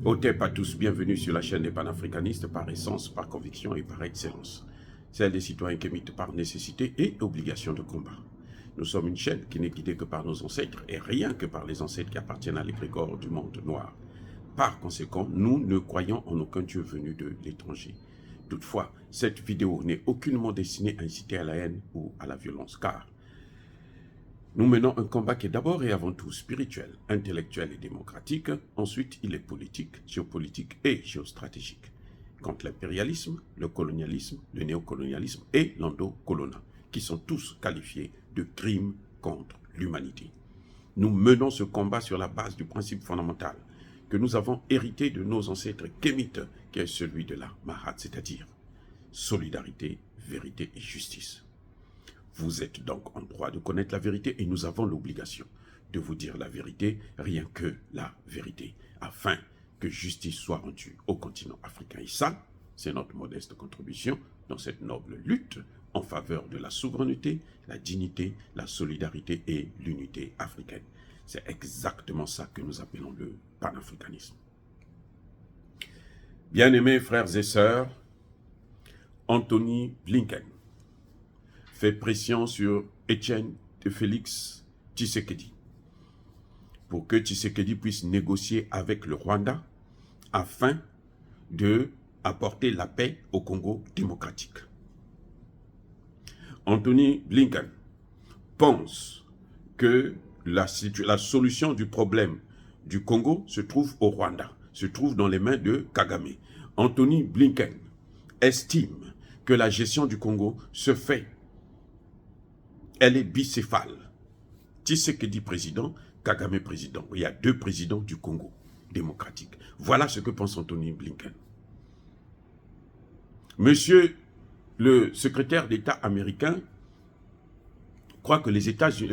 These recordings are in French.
Otep à tous, bienvenue sur la chaîne des panafricanistes par essence, par conviction et par excellence. Celle des citoyens qui émitent par nécessité et obligation de combat. Nous sommes une chaîne qui n'est guidée que par nos ancêtres et rien que par les ancêtres qui appartiennent à l'égrégore du monde noir. Par conséquent, nous ne croyons en aucun Dieu venu de l'étranger. Toutefois, cette vidéo n'est aucunement destinée à inciter à la haine ou à la violence, car nous menons un combat qui est d'abord et avant tout spirituel, intellectuel et démocratique. Ensuite, il est politique, géopolitique et géostratégique. Contre l'impérialisme, le colonialisme, le néocolonialisme et l'endocolonat, qui sont tous qualifiés de crimes contre l'humanité. Nous menons ce combat sur la base du principe fondamental que nous avons hérité de nos ancêtres kémites, qui est celui de la Mahat, c'est-à-dire solidarité, vérité et justice. Vous êtes donc en droit de connaître la vérité et nous avons l'obligation de vous dire la vérité, rien que la vérité, afin que justice soit rendue au continent africain. Et ça, c'est notre modeste contribution dans cette noble lutte en faveur de la souveraineté, la dignité, la solidarité et l'unité africaine. C'est exactement ça que nous appelons le panafricanisme. Bien-aimés frères et sœurs, Anthony Blinken fait pression sur Etienne de Félix Tshisekedi pour que Tshisekedi puisse négocier avec le Rwanda afin d'apporter la paix au Congo démocratique. Anthony Blinken pense que la solution du problème du Congo se trouve au Rwanda, se trouve dans les mains de Kagame. Anthony Blinken estime que la gestion du Congo se fait. Elle est bicéphale. Tshisekedi président, Kagame président. Il y a deux présidents du Congo démocratique. Voilà ce que pense Anthony Blinken. Monsieur le secrétaire d'État américain croit que les États-Unis,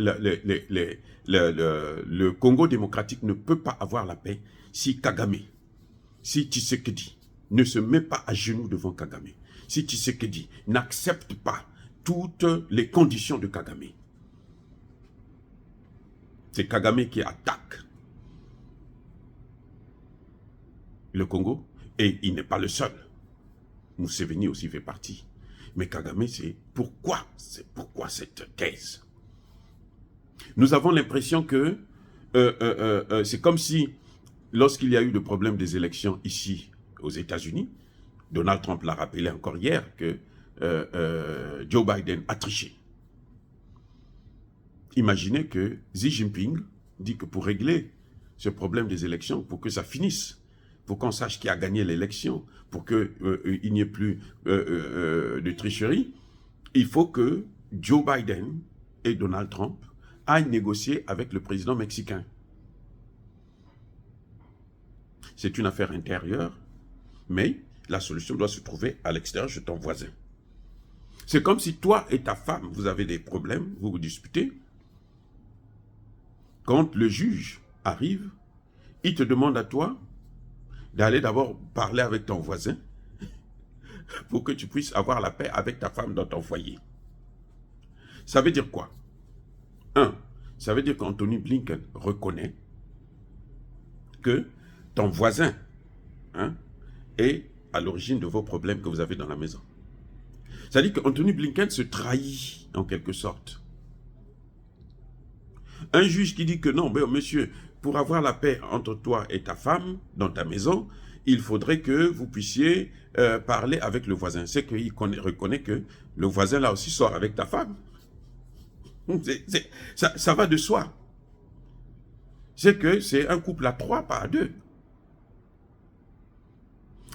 le Congo démocratique ne peut pas avoir la paix si Kagame, si Tshisekedi ne se met pas à genoux devant Kagame, si Tshisekedi n'accepte pas toutes les conditions de Kagame. C'est Kagame qui attaque le Congo et il n'est pas le seul. Museveni aussi fait partie. Mais Kagame, c'est pourquoi cette thèse? Nous avons l'impression que c'est comme si, lorsqu'il y a eu le problème des élections ici aux États-Unis, Donald Trump l'a rappelé encore hier que Joe Biden a triché. Imaginez que Xi Jinping dit que pour régler ce problème des élections, pour que ça finisse, pour qu'on sache qui a gagné l'élection, pour qu'il n'y ait plus de tricherie, il faut que Joe Biden et Donald Trump aillent négocier avec le président mexicain. C'est une affaire intérieure, mais la solution doit se trouver à l'extérieur chez ton voisin. C'est comme si toi et ta femme, vous avez des problèmes, vous vous disputez. Quand le juge arrive, il te demande à toi d'aller d'abord parler avec ton voisin pour que tu puisses avoir la paix avec ta femme dans ton foyer. Ça veut dire quoi? Ça veut dire qu'Anthony Blinken reconnaît que ton voisin est à l'origine de vos problèmes que vous avez dans la maison. Ça veut dire qu'Anthony Blinken se trahit en quelque sorte. Un juge qui dit que non, ben, monsieur, pour avoir la paix entre toi et ta femme dans ta maison, il faudrait que vous puissiez parler avec le voisin. C'est qu'il reconnaît que le voisin là aussi sort avec ta femme. Ça va de soi. C'est que c'est un couple à 3, pas à 2.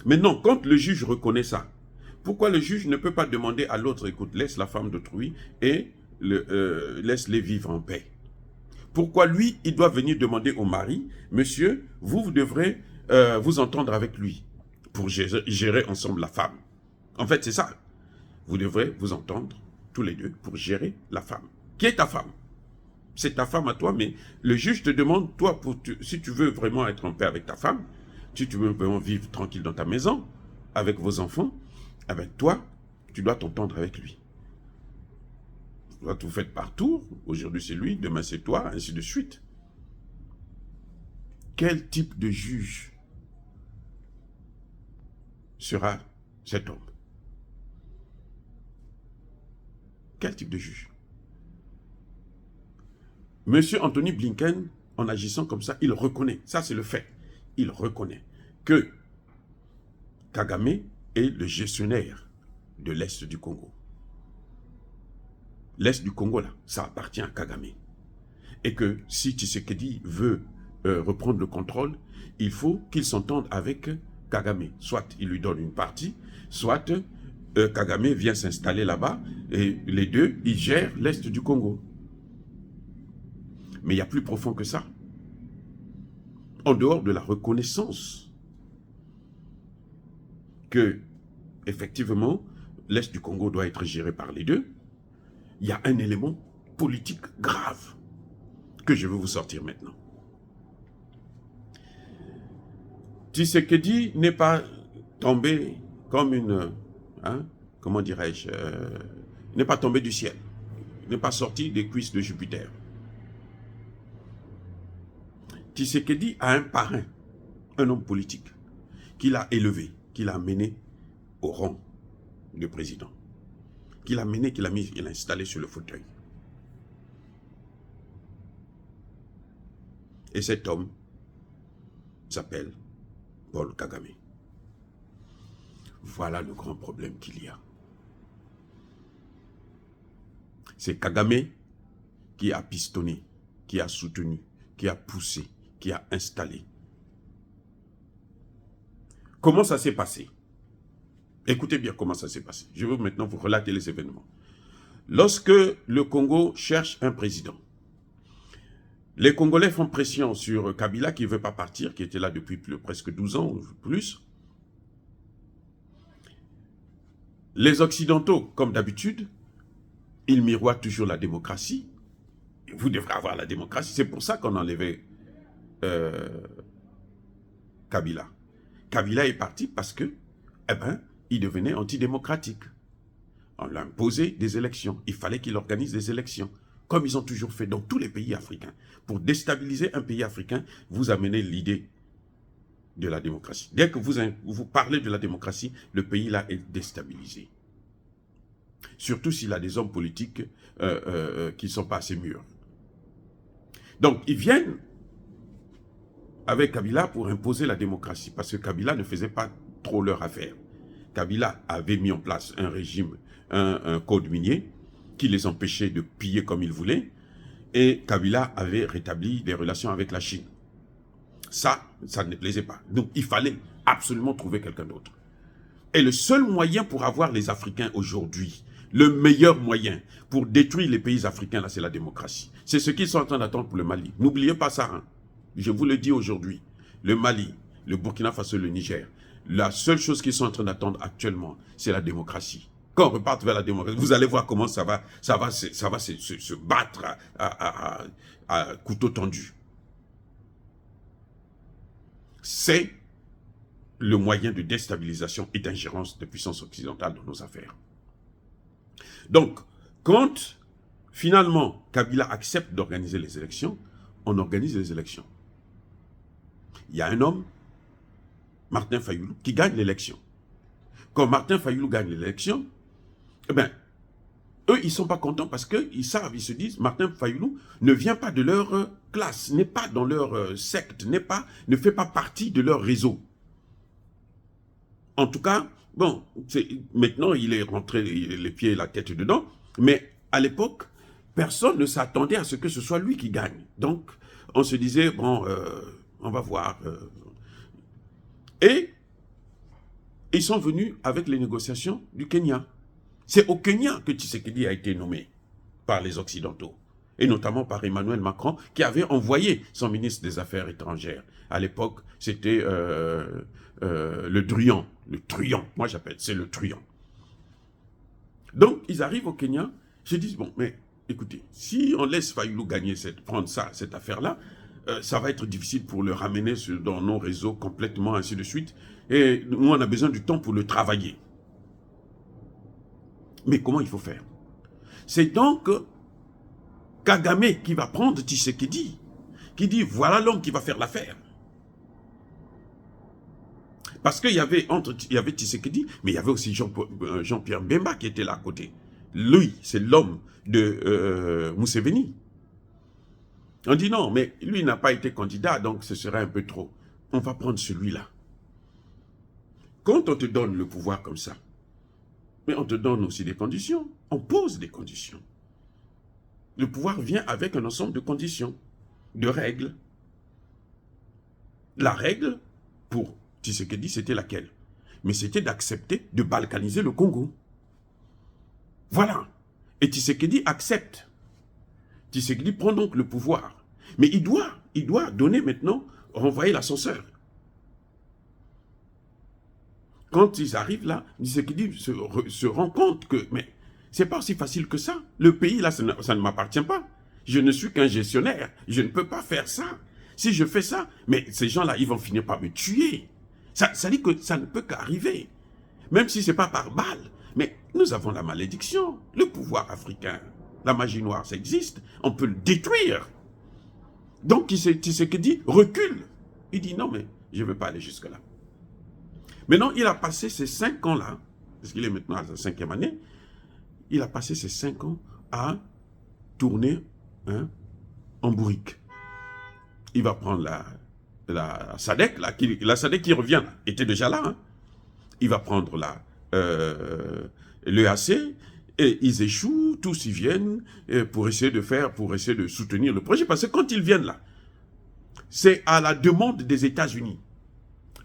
Maintenant, quand le juge reconnaît ça, pourquoi le juge ne peut pas demander à l'autre, écoute, laisse la femme d'autrui et laisse-les vivre en paix? Pourquoi lui, il doit venir demander au mari, monsieur, vous devrez vous entendre avec lui pour gérer ensemble la femme. En fait, c'est ça. Vous devrez vous entendre tous les deux pour gérer la femme. Qui est ta femme? C'est ta femme à toi, mais le juge te demande, toi, si tu veux vraiment être en paix avec ta femme, si tu veux vraiment vivre tranquille dans ta maison, avec vos enfants, avec toi, tu dois t'entendre avec lui. Vous faites par tour, aujourd'hui c'est lui, demain c'est toi, ainsi de suite. Quel type de juge sera cet homme? Quel type de juge? Monsieur Anthony Blinken, en agissant comme ça, il reconnaît, ça c'est le fait, il reconnaît que Kagame est le gestionnaire de l'Est du Congo. L'Est du Congo, là, ça appartient à Kagame. Et que si Tshisekedi veut reprendre le contrôle, il faut qu'il s'entende avec Kagame. Soit il lui donne une partie, soit Kagame vient s'installer là-bas et les deux, ils gèrent l'Est du Congo. Mais il y a plus profond que ça. En dehors de la reconnaissance que, effectivement, l'Est du Congo doit être géré par les deux, il y a un élément politique grave que je veux vous sortir maintenant. Tshisekedi n'est pas tombé comme une... comment dirais-je, n'est pas tombé du ciel. Il n'est pas sorti des cuisses de Jupiter. Tshisekedi a un parrain, un homme politique, qu'il a élevé, qu'il a mené au rang de président, qu'il a mené, qu'il a mis, il a installé sur le fauteuil. Et cet homme s'appelle Paul Kagame. Voilà le grand problème qu'il y a. C'est Kagame qui a pistonné, qui a soutenu, qui a poussé, qui a installé. Comment ça s'est passé? Écoutez bien comment ça s'est passé. Je veux maintenant vous relater les événements. Lorsque le Congo cherche un président, les Congolais font pression sur Kabila qui ne veut pas partir, qui était là depuis presque 12 ans ou plus. Les Occidentaux, comme d'habitude, ils miroitent toujours la démocratie. Vous devrez avoir la démocratie. C'est pour ça qu'on a enlevé Kabila. Kabila est parti parce que, il devenait antidémocratique. On lui a imposé des élections. Il fallait qu'il organise des élections, comme ils ont toujours fait dans tous les pays africains. Pour déstabiliser un pays africain, vous amenez l'idée de la démocratie. Dès que vous parlez de la démocratie, le pays là est déstabilisé. Surtout s'il a des hommes politiques qui ne sont pas assez mûrs. Donc, ils viennent avec Kabila pour imposer la démocratie, parce que Kabila ne faisait pas trop leur affaire. Kabila avait mis en place un régime, un code minier, qui les empêchait de piller comme ils voulaient, et Kabila avait rétabli des relations avec la Chine. Ça ne les plaisait pas. Donc, il fallait absolument trouver quelqu'un d'autre. Et le seul moyen pour avoir les Africains aujourd'hui, le meilleur moyen pour détruire les pays africains, là, c'est la démocratie. C'est ce qu'ils sont en train d'attendre pour le Mali. N'oubliez pas ça, hein. Je vous le dis aujourd'hui. Le Mali, le Burkina Faso, le Niger, la seule chose qu'ils sont en train d'attendre actuellement, c'est la démocratie. Quand on repart vers la démocratie, vous allez voir comment ça va se battre à couteau tendu. C'est le moyen de déstabilisation et d'ingérence de puissance occidentale dans nos affaires. Donc, quand finalement Kabila accepte d'organiser les élections, on organise les élections. Il y a un homme, Martin Fayulu, qui gagne l'élection. Quand Martin Fayulu gagne l'élection, eh bien, eux, ils ne sont pas contents parce qu'ils savent, ils se disent, Martin Fayulu ne vient pas de leur classe, n'est pas dans leur secte, ne fait pas partie de leur réseau. En tout cas, bon, maintenant, il est rentré les pieds et la tête dedans, mais à l'époque, personne ne s'attendait à ce que ce soit lui qui gagne. Donc, on se disait, bon, on va voir. Et ils sont venus avec les négociations du Kenya. C'est au Kenya que Tshisekedi a été nommé par les Occidentaux, et notamment par Emmanuel Macron, qui avait envoyé son ministre des Affaires étrangères. À l'époque, c'était le Truand. Le Truand, moi j'appelle, c'est le Truand. Donc, ils arrivent au Kenya, se disent, bon, mais écoutez, si on laisse Fayulu gagner, prendre cette affaire-là, ça va être difficile pour le ramener dans nos réseaux complètement, ainsi de suite. Et nous, on a besoin du temps pour le travailler. Mais comment il faut faire? C'est donc Kagame qui va prendre Tshisekedi, qui dit, voilà l'homme qui va faire l'affaire. Parce qu'il y avait, il y avait Tshisekedi, mais il y avait aussi Jean-Pierre Bemba qui était là à côté. Lui, c'est l'homme de Museveni. On dit non, mais lui n'a pas été candidat, donc ce serait un peu trop. On va prendre celui-là. Quand on te donne le pouvoir comme ça, mais on te donne aussi des conditions. On pose des conditions. Le pouvoir vient avec un ensemble de conditions, de règles. La règle, pour Tshisekedi, c'était laquelle? Mais c'était d'accepter de balkaniser le Congo. Voilà. Et Tshisekedi accepte. Tshisekedi prend donc le pouvoir. Mais il doit donner maintenant, renvoyer l'ascenseur. Quand ils arrivent là, Tshisekedi se rend compte que, mais c'est pas aussi facile que ça. Le pays là, ça ne m'appartient pas. Je ne suis qu'un gestionnaire. Je ne peux pas faire ça. Si je fais ça, mais ces gens-là, ils vont finir par me tuer. Ça dit que ça ne peut qu'arriver. Même si ce n'est pas par balle. Mais nous avons la malédiction. Le pouvoir africain, la magie noire, ça existe. On peut le détruire. Donc, Tshisekedi recule. Il dit non, mais je ne veux pas aller jusque-là. Maintenant, il a passé ces 5 ans-là, parce qu'il est maintenant à sa 5e année, il a passé ces 5 ans à tourner en bourrique. Il va prendre la SADC, la SADC qui revient, là, était déjà là. Hein. Il va prendre l'EAC, et ils échouent, tous y viennent pour essayer de soutenir le projet. Parce que quand ils viennent là, c'est à la demande des États-Unis.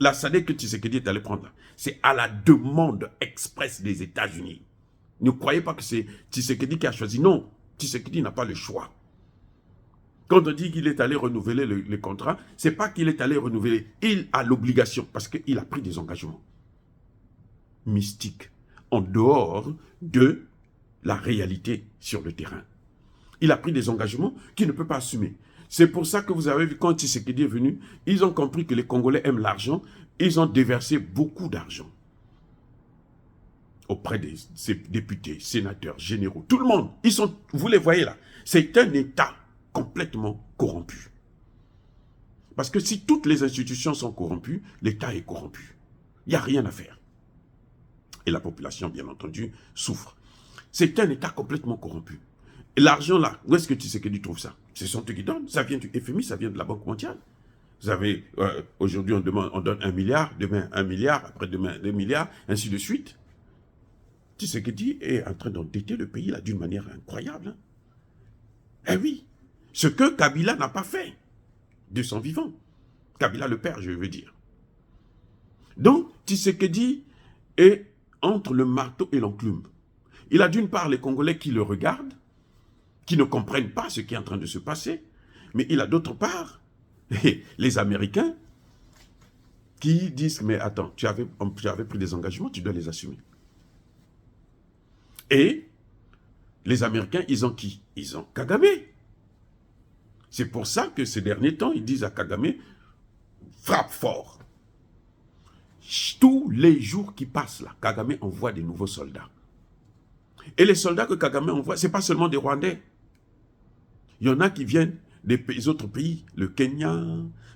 La SADC que Tshisekedi est allé prendre là, c'est à la demande expresse des États-Unis. Ne croyez pas que c'est Tshisekedi qui a choisi. Non, Tshisekedi n'a pas le choix. Quand on dit qu'il est allé renouveler les contrats, ce n'est pas qu'il est allé renouveler. Il a l'obligation, parce qu'il a pris des engagements mystiques, en dehors de la réalité sur le terrain. Il a pris des engagements qu'il ne peut pas assumer. C'est pour ça que vous avez vu, quand Tshisekedi est venu, ils ont compris que les Congolais aiment l'argent. Ils ont déversé beaucoup d'argent auprès des députés, sénateurs, généraux, tout le monde. Vous les voyez là, c'est un État complètement corrompu. Parce que si toutes les institutions sont corrompues, l'État est corrompu. Il n'y a rien à faire. Et la population, bien entendu, souffre. C'est un État complètement corrompu. Et l'argent là, où est-ce que Tshisekedi trouve ça? Ce sont eux qui donnent. Ça vient du FMI, ça vient de la Banque mondiale. Vous avez, aujourd'hui on donne 1 milliard, demain 1 milliard, après-demain 2 milliards, ainsi de suite. Tshisekedi est en train d'endetter le pays là d'une manière incroyable. Hein. Eh oui, ce que Kabila n'a pas fait de son vivant. Kabila le père, je veux dire. Donc, Tshisekedi est entre le marteau et l'enclume. Il a d'une part les Congolais qui le regardent, qui ne comprennent pas ce qui est en train de se passer, mais il a d'autre part les Américains qui disent, mais attends, tu avais pris des engagements, tu dois les assumer. Et les Américains, ils ont qui? Ils ont Kagame. C'est pour ça que ces derniers temps, ils disent à Kagame, frappe fort. Tous les jours qui passent là, Kagame envoie des nouveaux soldats. Et les soldats que Kagame envoie, ce n'est pas seulement des Rwandais. Il y en a qui viennent des autres pays, le Kenya,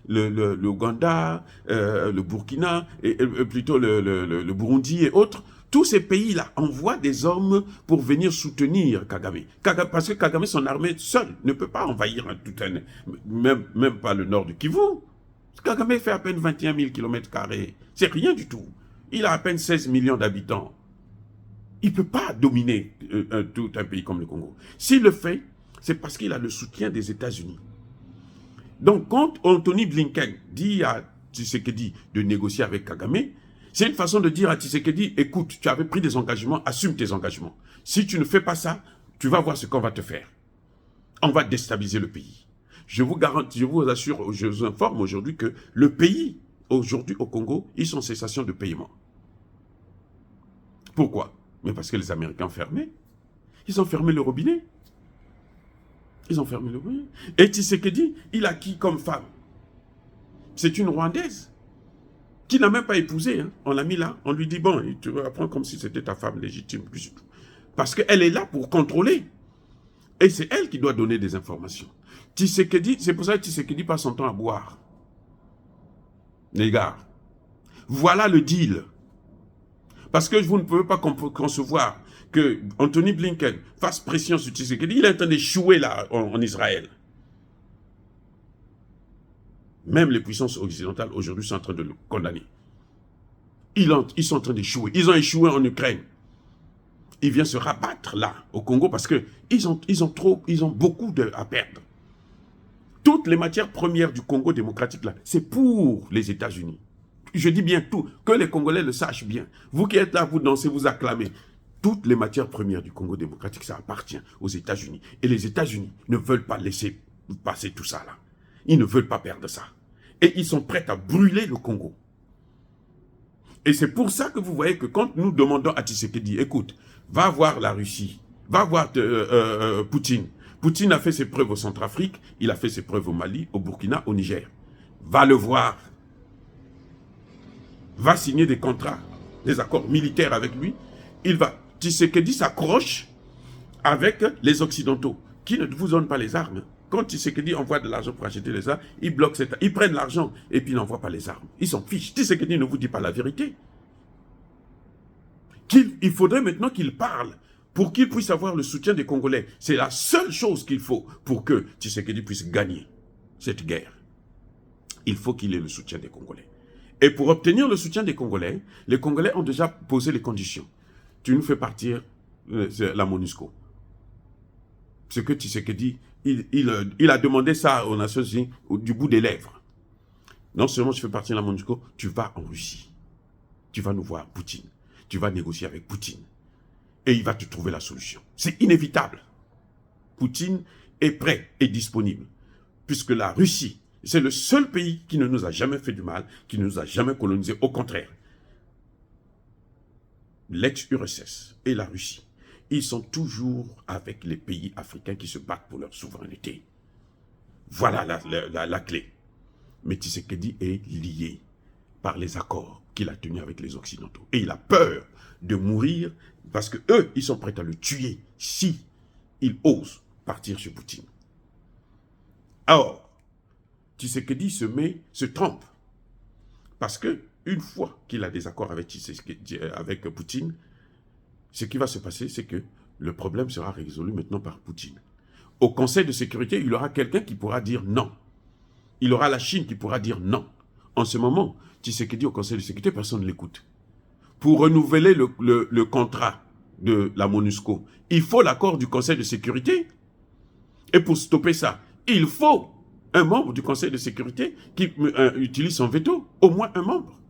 le Ouganda, le Burkina, et plutôt le Burundi et autres. Tous ces pays-là envoient des hommes pour venir soutenir Kagame. Parce que Kagame, son armée seule, ne peut pas envahir même pas le nord du Kivu. Kagame fait à peine 21 000 km². C'est rien du tout. Il a à peine 16 millions d'habitants. Il ne peut pas dominer tout un pays comme le Congo. S'il le fait, c'est parce qu'il a le soutien des États-Unis. Donc, quand Anthony Blinken dit à Tshisekedi de négocier avec Kagame, c'est une façon de dire à Tshisekedi, écoute, tu avais pris des engagements, assume tes engagements. Si tu ne fais pas ça, tu vas voir ce qu'on va te faire. On va déstabiliser le pays. Je vous garantis, je vous assure, je vous informe aujourd'hui que le pays, aujourd'hui au Congo, ils sont en cessation de paiement. Pourquoi? Mais parce que les Américains ont fermé. Ils ont fermé le robinet. Ils ont fermé le robinet. Et Tshisekedi, il a qui comme femme? C'est une Rwandaise qui n'a même pas épousé. Hein. On l'a mis là. On lui dit, bon, tu vas prendre comme si c'était ta femme légitime. Plus du tout. Parce qu'elle est là pour contrôler. Et c'est elle qui doit donner des informations. Tshisekedi, c'est pour ça que Tshisekedi passe son temps à boire. Les gars, Voilà le deal. Parce que vous ne pouvez pas concevoir que Anthony Blinken fasse pression sur Tshisekedi. Il est en train d'échouer là en Israël. Même les puissances occidentales aujourd'hui sont en train de le condamner. Ils sont en train d'échouer. Ils ont échoué en Ukraine. Il vient se rabattre là, au Congo, parce qu'ils ont beaucoup à perdre. Toutes les matières premières du Congo démocratique, là, c'est pour les États-Unis. Je dis bien tout, que les Congolais le sachent bien. Vous qui êtes là, vous dansez, vous acclamez. Toutes les matières premières du Congo démocratique, ça appartient aux États-Unis. Et les États-Unis ne veulent pas laisser passer tout ça là. Ils ne veulent pas perdre ça. Et ils sont prêts à brûler le Congo. Et c'est pour ça que vous voyez que quand nous demandons à Tshisekedi, écoute, va voir la Russie, va voir Poutine. Poutine a fait ses preuves au Centrafrique, il a fait ses preuves au Mali, au Burkina, au Niger. Va le voir. Va signer des contrats, des accords militaires avec lui. Tshisekedi s'accroche avec les Occidentaux, qui ne vous donnent pas les armes. Quand Tshisekedi envoie de l'argent pour acheter les armes, ils bloquent ils prennent l'argent et puis ils n'envoient pas les armes. Ils s'en fichent. Tshisekedi ne vous dit pas la vérité. Il faudrait maintenant qu'il parle pour qu'il puisse avoir le soutien des Congolais. C'est la seule chose qu'il faut pour que Tshisekedi puisse gagner cette guerre. Il faut qu'il ait le soutien des Congolais. Et pour obtenir le soutien des Congolais, les Congolais ont déjà posé les conditions. Tu nous fais partir la MONUSCO. Ce que Tshisekedi, il a demandé ça aux Nations Unies du bout des lèvres. Non seulement tu fais partir la MONUSCO, tu vas en Russie. Tu vas nous voir Poutine. Tu vas négocier avec Poutine. Et il va te trouver la solution. C'est inévitable. Poutine est prêt et disponible. Puisque la Russie, c'est le seul pays qui ne nous a jamais fait du mal, qui ne nous a jamais colonisé. Au contraire, l'ex-URSS et la Russie, ils sont toujours avec les pays africains qui se battent pour leur souveraineté. Voilà la clé. Mais Tshisekedi est lié par les accords qu'il a tenus avec les Occidentaux. Et il a peur de mourir parce que eux, ils sont prêts à le tuer si il ose partir chez Poutine. Alors, Tshisekedi se trompe. Parce que une fois qu'il a des accords avec Poutine, ce qui va se passer, c'est que le problème sera résolu maintenant par Poutine. Au Conseil de sécurité, il y aura quelqu'un qui pourra dire non. Il y aura la Chine qui pourra dire non. En ce moment, Tshisekedi au Conseil de sécurité, personne ne l'écoute. Pour renouveler le contrat de la MONUSCO, il faut l'accord du Conseil de sécurité. Et pour stopper ça, il faut un membre du Conseil de sécurité qui utilise son veto, au moins un membre.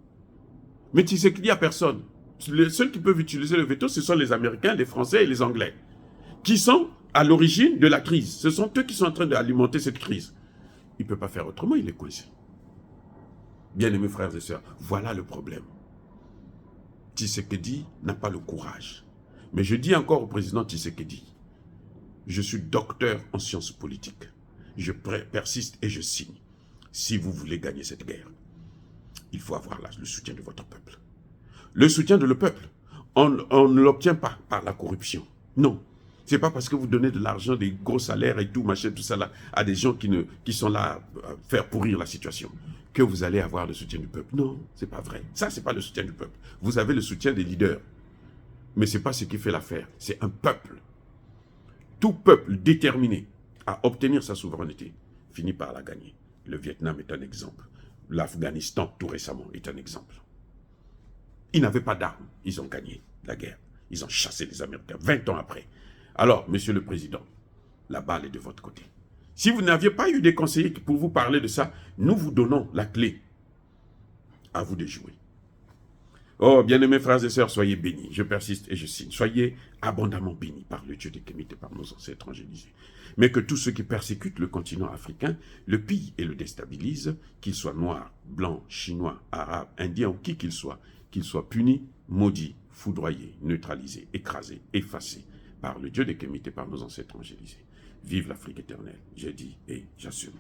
Mais Tshisekedi a personne. Les seuls qui peuvent utiliser le veto, ce sont les Américains, les Français et les Anglais, qui sont à l'origine de la crise. Ce sont eux qui sont en train d'alimenter cette crise. Il ne peut pas faire autrement, il est coincé. Bien-aimés frères et sœurs, voilà le problème. Tshisekedi n'a pas le courage. Mais je dis encore au président Tshisekedi, je suis docteur en sciences politiques. Je persiste et je signe. Si vous voulez gagner cette guerre, il faut avoir le soutien de votre peuple. Le soutien de le peuple, on ne l'obtient pas par la corruption. Non. C'est pas parce que vous donnez de l'argent, des gros salaires et tout, machin, tout ça là, à des gens qui sont là à faire pourrir la situation, que vous allez avoir le soutien du peuple. Non, c'est pas vrai. Ça, c'est pas le soutien du peuple. Vous avez le soutien des leaders. Mais c'est pas ce qui fait l'affaire. C'est un peuple. Tout peuple déterminé à obtenir sa souveraineté finit par la gagner. Le Vietnam est un exemple. L'Afghanistan, tout récemment, est un exemple. Ils n'avaient pas d'armes. Ils ont gagné la guerre. Ils ont chassé les Américains 20 ans après. Alors, monsieur le président, la balle est de votre côté. Si vous n'aviez pas eu des conseillers pour vous parler de ça, nous vous donnons la clé. À vous de jouer. Oh, bien-aimés frères et sœurs, soyez bénis. Je persiste et je signe. Soyez abondamment bénis par le Dieu des Kémites et par nos ancêtres angélisés. Mais que tous ceux qui persécutent le continent africain le pillent et le déstabilisent, qu'ils soient noirs, blancs, chinois, arabes, indiens ou qui qu'ils soient punis, maudits, foudroyés, neutralisés, écrasés, effacés par le Dieu des Kémites et par nos ancêtres angélisés. Vive l'Afrique éternelle, j'ai dit et j'assume.